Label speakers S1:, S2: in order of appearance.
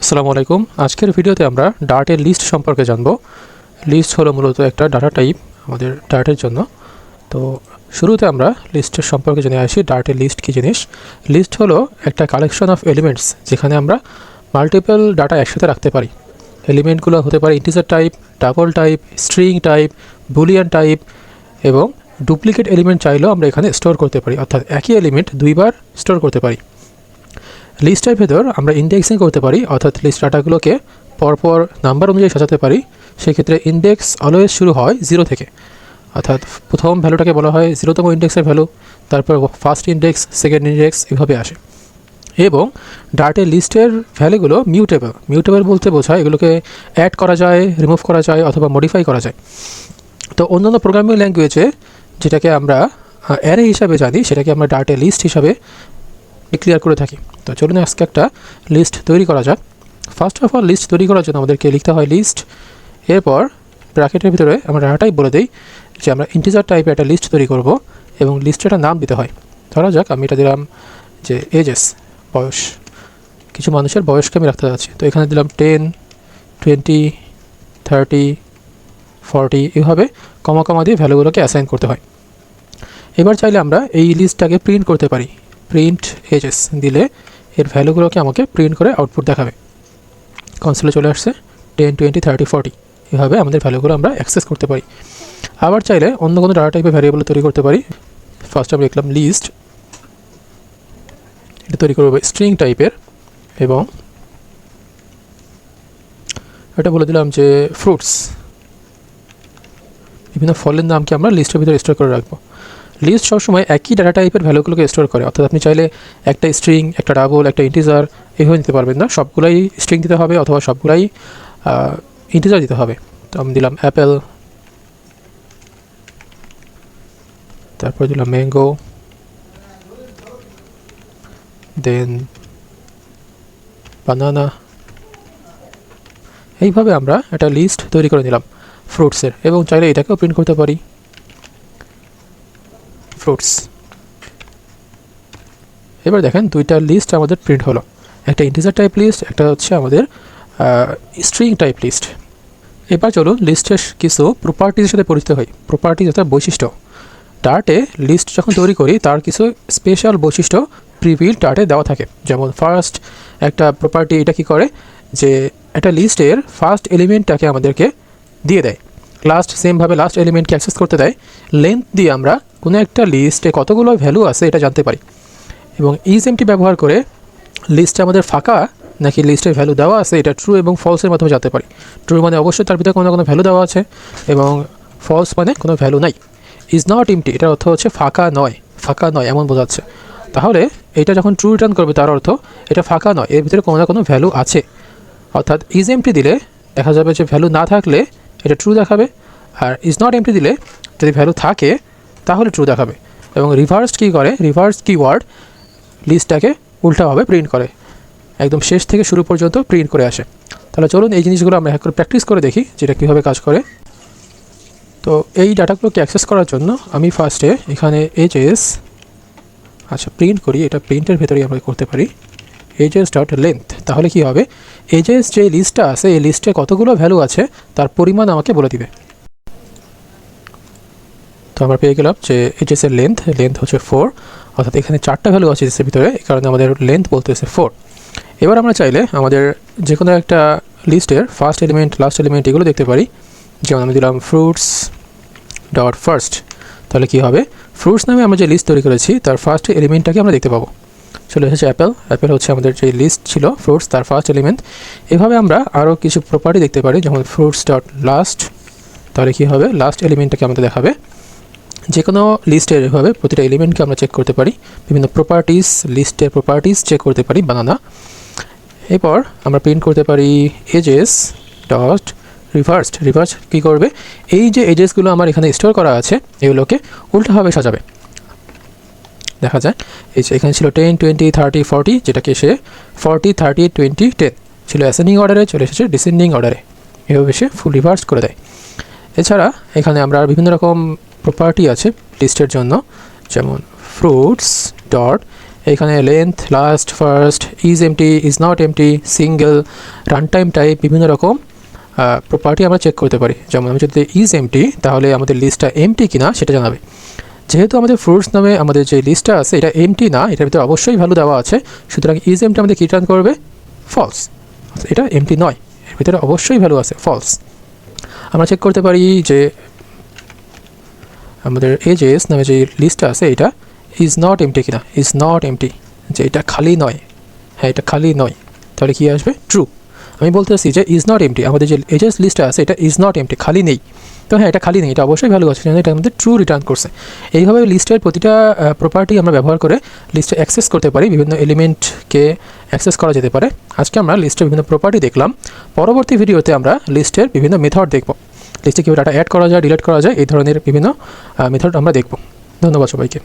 S1: আসসালামু আলাইকুম। আজকের ভিডিওতে আমরা ডার্টের লিস্ট সম্পর্কে জানব। লিস্ট হলো মূলত একটা ডাটা টাইপ আমাদের ডার্টের জন্য। তো শুরুতে আমরা লিস্টের সম্পর্কে জেনে আসি। ডার্টের লিস্ট কী জিনিস? লিস্ট হলো একটা কালেকশন অফ এলিমেন্টস যেখানে আমরা মাল্টিপল ডাটা একসাথে রাখতে পারি। এলিমেন্টগুলো হতে পারে integer type, double type, string type, Boolean type এবং ডুপ্লিকেট এলিমেন্ট চাইলেও আমরা এখানে স্টোর করতে পারি, অর্থাৎ একই এলিমেন্ট দুইবার স্টোর করতে পারি। লিস্টের ভেতর আমরা ইন্ডেক্সিং করতে পারি, অর্থাৎ লিস্ট ডাটাগুলোকে পরপর নাম্বার অনুযায়ী সাজাতে পারি। সেক্ষেত্রে ইন্ডেক্স অলওয়েজ শুরু হয় 0 থেকে, অর্থাৎ প্রথম ভ্যালুটাকে বলা হয় 0তম ইন্ডেক্সের ভ্যালু, তারপর ফার্স্ট ইন্ডেক্স, সেকেন্ড ইন্ডেক্স এভাবে আসে। এবং ডার্টের লিস্টের ভ্যালুগুলো মিউটেবল। মিউটেবল বলতে বোঝায় এগুলোকে অ্যাড করা যায়, রিমুভ করা যায় অথবা মডিফাই করা যায়। তো অন্যান্য প্রোগ্রামিং ল্যাঙ্গুয়েজে যেটাকে আমরা অ্যারে হিসাবে জানি সেটাকে আমরা ডার্টের লিস্ট হিসাবে ক্লিয়ার করে থাকি। তো চলুন আজকে একটা লিস্ট তৈরি করা যাক। ফার্স্ট অফ অল লিস্ট তৈরি করার জন্য আমাদেরকে লিখতে হয় লিস্ট, এরপর ব্র্যাকেটের ভিতরে আমরা ডাটাটাইপ বলে দিই যে আমরা ইন্টিজার টাইপে একটা লিস্ট তৈরি করব এবং লিস্টের একটা নাম দিতে হয়। ধরা যাক আমি এটা দিলাম যে এজেস, বয়স। কিছু মানুষের বয়সকে আমি রাখতে যাচ্ছি, তো এখানে দিলাম 10, 20, 30, 40 এভাবে কমা কমা দিয়ে ভ্যালুগুলোকে অ্যাসাইন করতে হয়। এবার চাইলে আমরা এই লিস্টটাকে প্রিন্ট করতে পারি। প্রিন্ট এজেস দিলে এর ভ্যালুগুলোকে আমাকে প্রিন্ট করে আউটপুট দেখাবে। কনসোলে চলে আসছে 10, 20, 30, 40 এভাবে আমাদের ভ্যালুগুলো আমরা অ্যাক্সেস করতে পারি। আবার চাইলে অন্য কোনো ডাটা টাইপের ভ্যারিয়েবল তৈরি করতে পারি। ফার্স্ট আমরা লিখলাম লিস্ট, এটা তৈরি করবো স্ট্রিং টাইপের এবং এটা বলে দিলাম যে ফ্রুটস। বিভিন্ন ফলের নামকে আমরা লিস্টের ভিতরে স্টোর করে রাখবো। লিস্ট সবসময় একই ডাটা টাইপের ভ্যালুগুলোকে স্টোর করে, অর্থাৎ আপনি চাইলে একটা স্ট্রিং, একটা ডাবল, একটা ইন্টিজার এভাবে নিতে পারবেন না। সবগুলাই স্ট্রিং দিতে হবে অথবা সবগুলাই ইন্টিজার দিতে হবে। তো আমি দিলাম অ্যাপেল, তারপর দিলাম ম্যাঙ্গো, দেন বানানা। এইভাবে আমরা একটা লিস্ট তৈরি করে নিলাম ফ্রুটসের, এবং চাইলে এটাকেও প্রিন্ট করতে পারি ফ্রুটস। এবার দেখেন দুইটা লিস্ট আমাদের প্রিন্ট হলো, একটা ইন্টিজার টাইপ লিস্ট, একটা হচ্ছে আমাদের স্ট্রিং টাইপ লিস্ট। এবার চলুন লিস্টের কিছু প্রপার্টিজের সাথে পরিচিত হই। প্রপার্টিজ অর্থাৎ বৈশিষ্ট্য। ডার্টে লিস্ট যখন তৈরি করি তার কিছু স্পেশাল বৈশিষ্ট্য প্রিবিল্ট ডার্টে দেওয়া থাকে। যেমন ফার্স্ট একটা প্রপার্টি, এটা কী করে যে একটা লিস্টের ফার্স্ট এলিমেন্টটাকে আমাদেরকে দিয়ে দেয়, লাস্ট সেমভাবে লাস্ট এলিমেন্টকে অ্যাক্সেস করতে দেয়। লেন্থ দিয়ে আমরা কোনো একটা লিস্টে কতগুলো ভ্যালু আছে এটা জানতে পারি। এবং ইজএমটি ব্যবহার করে লিস্টে আমাদের ফাঁকা নাকি লিস্টের ভ্যালু দেওয়া আছে এটা ট্রু এবং ফলসের মাধ্যমে জানতে পারি। ট্রু মানে অবশ্যই তার ভিতরে কোনো না কোনো ভ্যালু দেওয়া আছে, এবং ফলস মানে কোনো ভ্যালু নাই। ইজ নট এমটি এটার অর্থ হচ্ছে ফাঁকা নয়, ফাঁকা নয় এমন বোঝাচ্ছে। তাহলে এটা যখন ট্রু রিটার্ন করবে তার অর্থ এটা ফাঁকা নয়, এর ভিতরে কোনো না কোনো ভ্যালু আছে। অর্থাৎ ইজ এমটি দিলে দেখা যাবে যে ভ্যালু না থাকলে এটা ট্রু দেখাবে, আর ইজ নট এমটি দিলে যদি ভ্যালু থাকে তাহলে ট্রু দেখাবে। এবং রিভার্স কী করে, রিভার্স কিওয়ার্ড লিস্টটাকে উল্টাভাবে প্রিন্ট করে, একদম শেষ থেকে শুরু পর্যন্ত প্রিন্ট করে আসে। তাহলে চলুন এই জিনিসগুলো আমরা করে প্র্যাকটিস করে দেখি যেটা কীভাবে কাজ করে। তো এই ডাটাগুলোকে অ্যাক্সেস করার জন্য আমি ফার্স্টে এখানে এজেস প্রিন্ট করি। এটা প্রিন্টের ভেতরেই আমরা করতে পারি এজেস ডট লেন্থ। তাহলে কি হবে, এজেস যে লিস্টটা আছে এই লিস্টে কতগুলো ভ্যালু আছে তার পরিমাণ আমাকে বলে দিবে। তো আমরা পেয়ে গেলাম যে এজেসের লেন্থ হচ্ছে 4, অর্থাৎ এখানে 4টা ভ্যালু আছে এজেসের ভিতরে, এই কারণে আমাদের লেন্থ বলতেছে 4। এবার আমরা চাইলে আমাদের যে কোনো একটা লিস্টের ফার্স্ট এলিমেন্ট, লাস্ট এলিমেন্ট এগুলো দেখতে পারি। যেমন আমি দিলাম ফ্রুটস ডট ফার্স্ট। তাহলে কী হবে, ফ্রুটস নামে আমরা যে লিস্ট তৈরি করেছি তার ফার্স্ট এলিমেন্টটাকে আমরা দেখতে পাবো। চলে এসেছে অ্যাপেল। অ্যাপেল হচ্ছে আমাদের যে লিস্ট ছিল ফ্রুটস তার ফার্স্ট এলিমেন্ট। এভাবে আমরা আরও কিছু প্রপার্টি দেখতে পারি, যেমন ফ্রুটস ডট লাস্ট। তাহলে কী হবে, লাস্ট এলিমেন্টটাকে আমাদের দেখাবে। যে কোনো লিস্টের এভাবে প্রতিটা এলিমেন্টকে আমরা চেক করতে পারি, বিভিন্ন প্রপার্টিস, লিস্টের প্রপার্টিস চেক করতে পারি বানানা। এরপর আমরা প্রিন্ট করতে পারি এজেস ডট রিভার্স কী করবে, এই যে এজেসগুলো আমার এখানে স্টোর করা আছে এগুলোকে উল্টাভাবে সাজাবে। দেখা যায় এই যে এখানে ছিল 10, 20, 30, 40, যেটাকে সে 40, 30, 20, 10 ছিল অ্যাসেন্ডিং অর্ডারে, চলে এসেছে ডিসেন্ডিং অর্ডারে, এভাবে সে ফুল রিভার্স করে দেয়। এছাড়া এখানে আমরা বিভিন্ন রকম প্রপার্টি আছে লিস্টের জন্য, যেমন ফ্রুটস ডট এখানে length, last, first, is empty, is not empty, single, run time type, বিভিন্ন রকম প্রপার্টি আমরা চেক করতে পারি। যেমন আমি যদি ইজ এমটি, তাহলে আমাদের লিস্টটা এমটি কিনা সেটা জানাবে। যেহেতু আমাদের ফ্রুটস নামে আমাদের যে লিস্টটা আছে এটা এমটি না, এটার ভিতরে অবশ্যই ভ্যালু দেওয়া আছে, সুতরাং ইজ এমটি আমাদের কি রিটার্ন করবে? ফলস। এটা এমটি নয়, এর ভিতরে অবশ্যই ভ্যালু আছে, ফলস। আমরা চেক করতে পারি যে আমাদের এজেস নামে যে লিস্টটা আছে এটা ইজ নট এমটি কিনা, ইজ নট এমটি, যে এটা খালি নয়, হ্যাঁ এটা খালি নয়, তাহলে কি আসবে? ট্রু। আমি বলতেছি যে ইজ নট এমটি, আমাদের যে এজেস লিস্টটা আছে এটা ইজ নট এমটি, খালি নেই, তো হ্যাঁ এটা খালি নেই, এটা অবশ্যই ভ্যালু আছে, এটা আমাদের ট্রু রিটার্ন করছে। এইভাবে লিস্টের প্রতিটা প্রপার্টি আমরা ব্যবহার করে লিস্টে অ্যাক্সেস করতে পারি, বিভিন্ন এলিমেন্টকে অ্যাক্সেস করা যেতে পারে। আজকে আমরা লিস্টের বিভিন্ন প্রপার্টি দেখলাম, পরবর্তী ভিডিওতে আমরা লিস্টের বিভিন্ন মেথড দেখব, লিস্টে কীভাবে ডাটা অ্যাড করা যায়, ডিলিট করা যায়, এই ধরনের বিভিন্ন মেথড আমরা দেখব। ধন্যবাদ সবাইকে।